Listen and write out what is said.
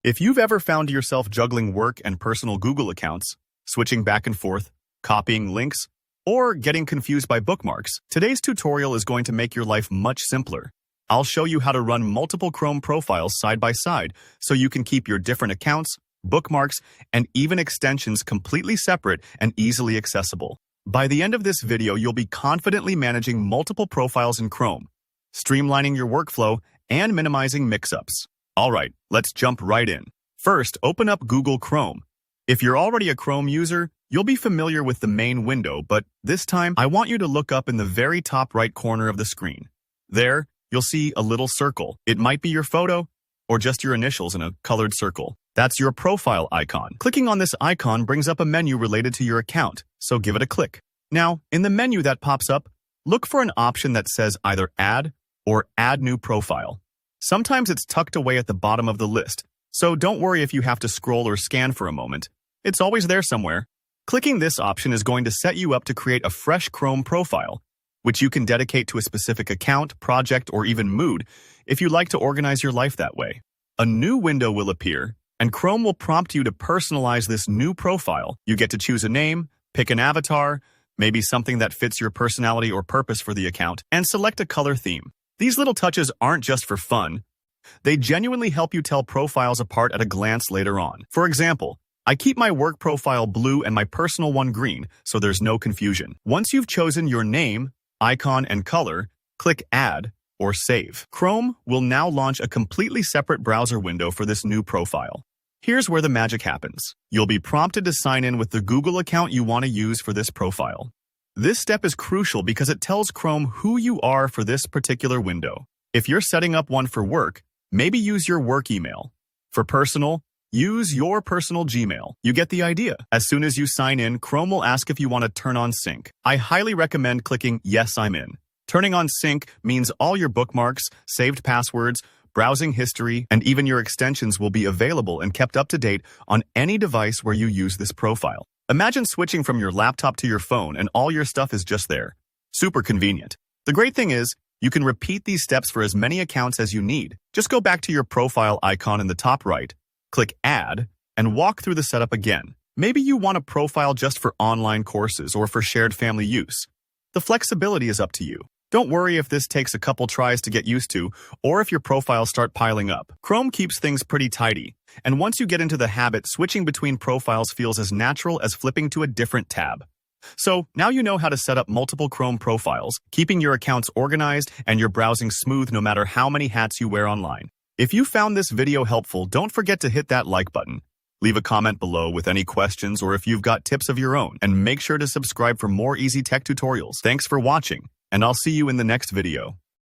If you've ever found yourself juggling work and personal Google accounts, switching back and forth, copying links, or getting confused by bookmarks, today's tutorial is going to make your life much simpler. I'll show you how to run multiple Chrome profiles side by side so you can keep your different accounts, bookmarks, and even extensions completely separate and easily accessible. By the end of this video, you'll be confidently managing multiple profiles in Chrome, streamlining your workflow, and minimizing mix-ups. Alright, let's jump right in. First, open up Google Chrome. If you're already a Chrome user, you'll be familiar with the main window, but this time, I want you to look up in the very top right corner of the screen. There, you'll see a little circle. It might be your photo, or just your initials in a colored circle. That's your profile icon. Clicking on this icon brings up a menu related to your account, so give it a click. Now, in the menu that pops up, look for an option that says either Add or Add New Profile. Sometimes it's tucked away at the bottom of the list, so don't worry if you have to scroll or scan for a moment. It's always there somewhere. Clicking this option is going to set you up to create a fresh Chrome profile, which you can dedicate to a specific account, project, or even mood if you like to organize your life that way. A new window will appear, and Chrome will prompt you to personalize this new profile. You get to choose a name, pick an avatar, maybe something that fits your personality or purpose for the account, and select a color theme. These little touches aren't just for fun. They genuinely help you tell profiles apart at a glance later on. For example, I keep my work profile blue and my personal one green, so there's no confusion. Once you've chosen your name, icon, and color, click Add or Save. Chrome will now launch a completely separate browser window for this new profile. Here's where the magic happens. You'll be prompted to sign in with the Google account you want to use for this profile. This step is crucial because it tells Chrome who you are for this particular window. If you're setting up one for work, maybe use your work email. For personal, use your personal Gmail. You get the idea. As soon as you sign in, Chrome will ask if you want to turn on sync. I highly recommend clicking Yes, I'm in. Turning on sync means all your bookmarks, saved passwords, browsing history, and even your extensions will be available and kept up to date on any device where you use this profile. Imagine switching from your laptop to your phone and all your stuff is just there. Super convenient. The great thing is, you can repeat these steps for as many accounts as you need. Just go back to your profile icon in the top right, click Add, and walk through the setup again. Maybe you want a profile just for online courses or for shared family use. The flexibility is up to you. Don't worry if this takes a couple tries to get used to, or if your profiles start piling up. Chrome keeps things pretty tidy, and once you get into the habit, switching between profiles feels as natural as flipping to a different tab. So, now you know how to set up multiple Chrome profiles, keeping your accounts organized and your browsing smooth no matter how many hats you wear online. If you found this video helpful, don't forget to hit that like button. Leave a comment below with any questions or if you've got tips of your own, and make sure to subscribe for more easy tech tutorials. Thanks for watching, and I'll see you in the next video.